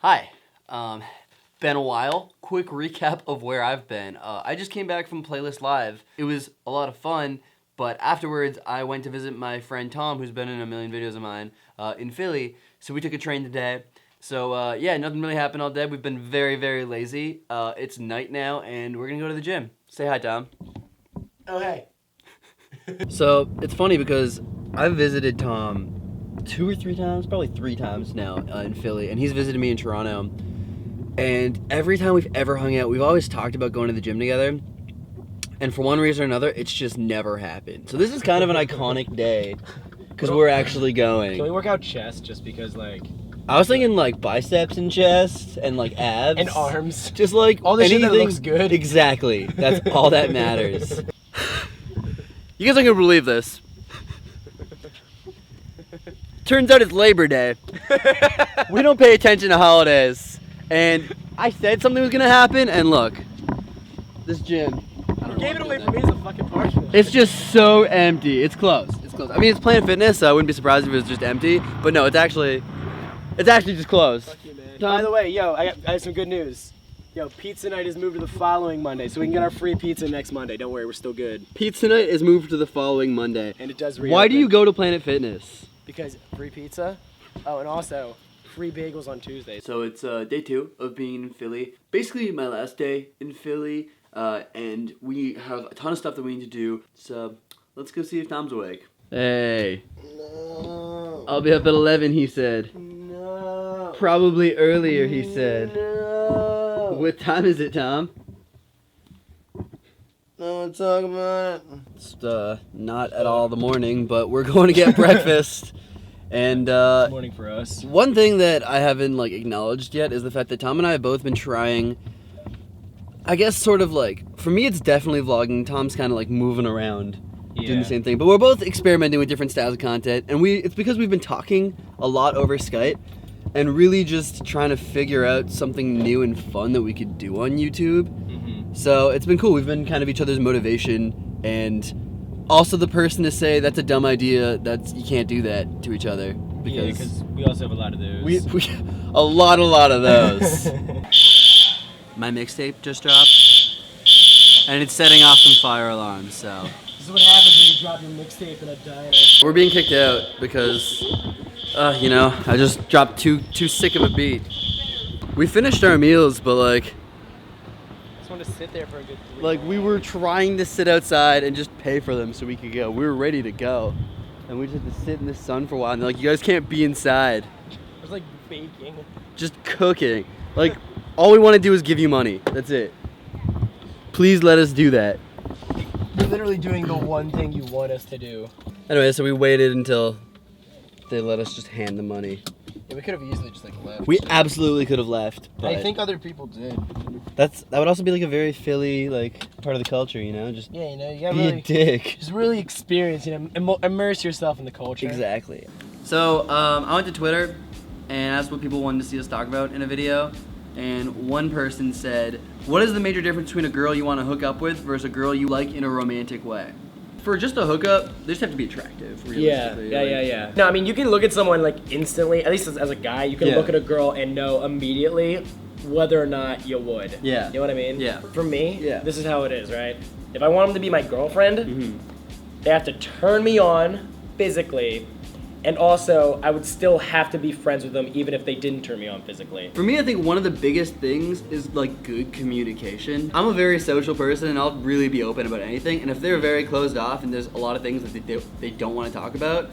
Hi. Been a while. Quick recap of where I've been. I just came back from Playlist Live. It was a lot of fun, but afterwards I went to visit my friend Tom, who's been in a million videos of mine, in Philly. So we took a train today. So yeah, nothing really happened all day. We've been very, very lazy. It's night now, and we're gonna go to the gym. Say hi, Tom. Oh, hey. So it's funny because I've visited Tom 2 or 3 times, probably 3 times now in Philly, and he's visited me in Toronto. And every time we've ever hung out, we've always talked about going to the gym together. And for one reason or another, it's just never happened. So this is kind of an iconic day because we're actually going. Can we work out chest just because, like... I was thinking like biceps and chest and like abs. And arms. Just like all the anything. Shit that looks good. Exactly. That's all that matters. You guys aren't going to believe this. Turns out it's Labor Day. We don't pay attention to holidays. And I said something was going to happen, and look. This gym. You gave it away from me as a fucking parking. It's just so empty. It's closed. It's closed. I mean, it's Planet Fitness, so I wouldn't be surprised if it was just empty. But no, it's actually just closed. Fuck you, man. By the way, yo, I have some good news. Yo, pizza night is moved to the following Monday, so we can get our free pizza next Monday. Don't worry, we're still good. Pizza night is moved to the following Monday. And it does reopen. Why do you go to Planet Fitness? Because free pizza. Oh, and also free bagels on Tuesdays. So it's day 2 of being in Philly. Basically my last day in Philly, and we have a ton of stuff that we need to do. So let's go see if Tom's awake. Hey. No. I'll be up at 11, he said. No. Probably earlier, he said. No. What time is it, Tom? No one talk about it. It's not at all the morning, but we're going to get breakfast. And It's morning for us. one thing that I haven't acknowledged yet is the fact that Tom and I have both been trying, I guess sort of for me it's definitely vlogging. Tom's kind of moving around, doing the same thing. But we're both experimenting with different styles of content, and it's because we've been talking a lot over Skype and really just trying to figure out something new and fun that we could do on YouTube. Mm-hmm. So it's been cool. We've been kind of each other's motivation, and also the person to say that's a dumb idea, you can't do that to each other. Because we also have a lot of those. We a lot of those. My mixtape just dropped, and it's setting off some fire alarms, so. This is what happens when you drop your mixtape in a diner. We're being kicked out because, I just dropped too sick of a beat. We finished our meals, but I just want to sit there for a good 3 we were trying to sit outside and just pay for them so we could go. We were ready to go, and we just had to sit in the sun for a while, and they're like, you guys can't be inside. It was baking. Just cooking. All we want to do is give you money. That's it. Please let us do that. We're literally doing the one thing you want us to do. Anyway, so we waited until they let us just hand the money. Yeah, we could have easily just left. We absolutely could have left. But I think other people did. that would also be a very Philly part of the culture, Just Yeah, you gotta be really a dick. just really experience, immerse yourself in the culture. Exactly. So I went to Twitter and asked what people wanted to see us talk about in a video, and one person said, "What is the major difference between a girl you want to hook up with versus a girl you like in a romantic way?" For just a hookup, they just have to be attractive, realistically. Yeah. No, I mean, you can look at someone instantly, at least as a guy, you can Yeah. look at a girl and know immediately whether or not you would. Yeah. You know what I mean? Yeah. For me, Yeah. this is how it is, right? If I want them to be my girlfriend, Mhm. they have to turn me on physically, and also I would still have to be friends with them even if they didn't turn me on physically. For me, I think one of the biggest things is good communication. I'm a very social person, and I'll really be open about anything. And if they're very closed off and there's a lot of things that they don't want to talk about,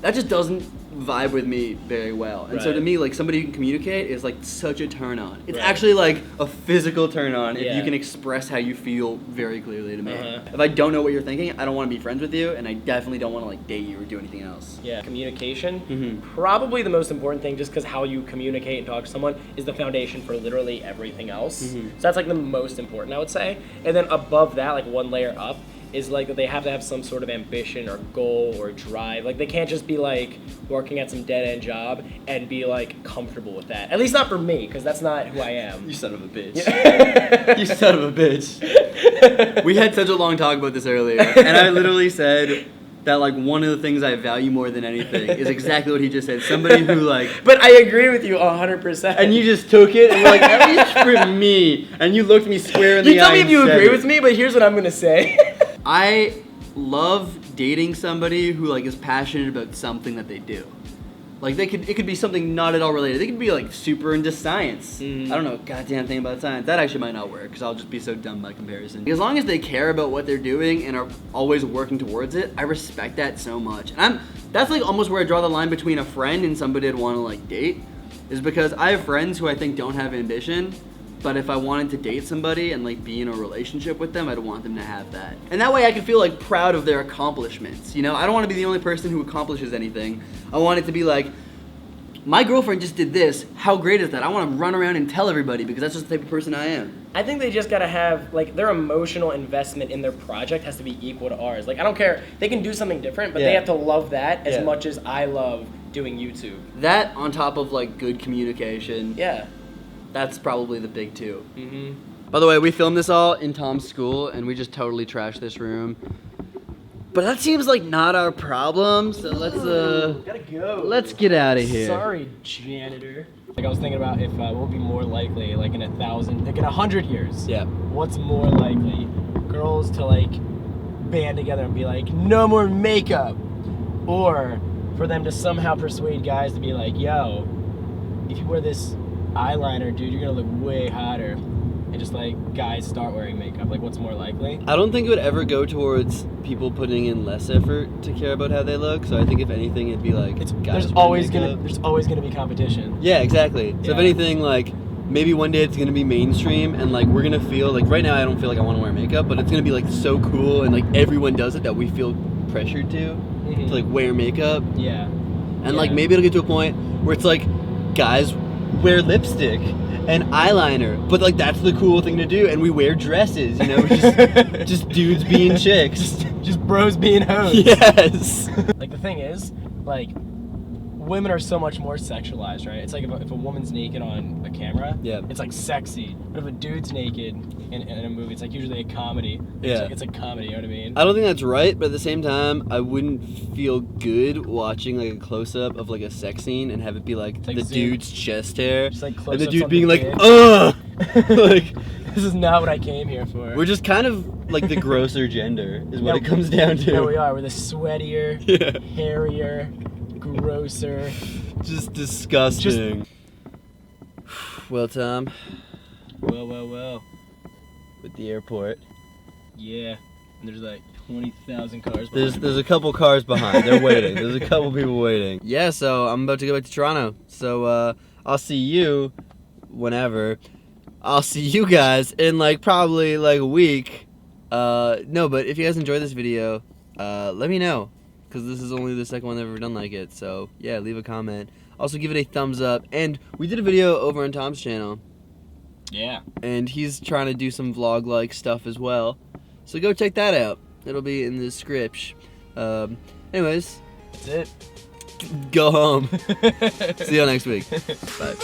that just doesn't vibe with me very well. And so Right. to me, somebody who can communicate is such a turn on. It's Right. actually a physical turn on if Yeah. you can express how you feel very clearly to me. Uh-huh. If I don't know what you're thinking, I don't want to be friends with you, and I definitely don't want to date you or do anything else. Yeah, communication. Mhm. Probably the most important thing, just because how you communicate and talk to someone is the foundation for literally everything else. Mhm. So that's the most important, I would say. And then above that, one layer up, is that they have to have some sort of ambition or goal or drive. They can't just be working at some dead end job and be comfortable with that. At least not for me, because that's not who I am. You son of a bitch. You son of a bitch. We had such a long talk about this earlier, and I literally said, that like one of the things I value more than anything is exactly what he just said. Somebody who like. But I agree with you 100%. And you just took it and were like, at least for me. And you looked me square in the eye. You tell me if you and agree said with me, but here's what I'm gonna say. I love dating somebody who like is passionate about something that they do. Like it could be something not at all related. They could be like super into science. I don't know a goddamn thing about science. That actually might not work because I'll just be so dumb by comparison. As long as they care about what they're doing and are always working towards it, I respect that so much. And that's like almost where I draw the line between a friend and somebody I'd want to like date, is because I have friends who I think don't have ambition. But if I wanted to date somebody and like be in a relationship with them, I'd want them to have that. And that way I can feel like proud of their accomplishments. You know, I don't want to be the only person who accomplishes anything. I want it to be like, my girlfriend just did this. How great is that? I want to run around and tell everybody because that's just the type of person I am. I think they just gotta have, like, their emotional investment in their project has to be equal to ours. Like, I don't care. They can do something different, but they have to love that as much as I love doing YouTube. That on top of like good communication. Yeah. That's probably the big two. Mm-hmm. By the way, we filmed this all in Tom's school, and we just totally trashed this room. But that seems like not our problem, so Gotta go. let's get out of here. Sorry, janitor. Like, I was thinking about if what would be more likely, like in 100 years. Yeah. What's more likely? Girls to like band together and be like, no more makeup, or for them to somehow persuade guys to be like, yo, if you wear this eyeliner, dude, you're gonna look way hotter, and just like guys start wearing makeup. Like, what's more likely? I don't think it would ever go towards people putting in less effort to care about how they look. So I think if anything, it'd be like guys There's wearing always gonna be competition. Yeah, exactly. So if Yeah. anything, like maybe one day it's gonna be mainstream, and like we're gonna feel like right now I don't feel like I want to wear makeup, but it's gonna be like so cool, and like everyone does it that we feel pressured to like wear makeup, Yeah. and like maybe it'll get to a point where it's like guys wear lipstick and eyeliner, but like that's the cool thing to do, and we wear dresses, you know, just dudes being chicks. Just bros being hoes. Yes. Like, the thing is, like, women are so much more sexualized, right? It's like if a woman's naked on a camera, it's like sexy. But if a dude's naked in a movie, it's like usually a comedy. Yeah. It's like comedy, you know what I mean? I don't think that's right, but at the same time, I wouldn't feel good watching like a close-up of like a sex scene and have it be like the dude's chest hair, Just like and close the ups dude on being the like, dick. ugh, like This is not what I came here for. we're just kind of like the grosser gender is what it comes down to. Yeah, we are. We're the sweatier, hairier, grosser. Just disgusting. Well, Tom, Well. with the airport, Yeah. And there's like 20,000 cars behind there's a couple cars behind. They're waiting. There's a couple people waiting. Yeah, so I'm about to go back to Toronto. So I'll see you whenever. I'll see you guys in like probably like a week. No, but if you guys enjoyed this video, let me know, because this is only the second one I've ever done like it. So yeah, leave a comment. Also give it a thumbs up. And we did a video over on Tom's channel, Yeah. and he's trying to do some vlog like stuff as well. So go check that out. It'll be in the description. Anyways, That's it. go home. See you next week. Bye.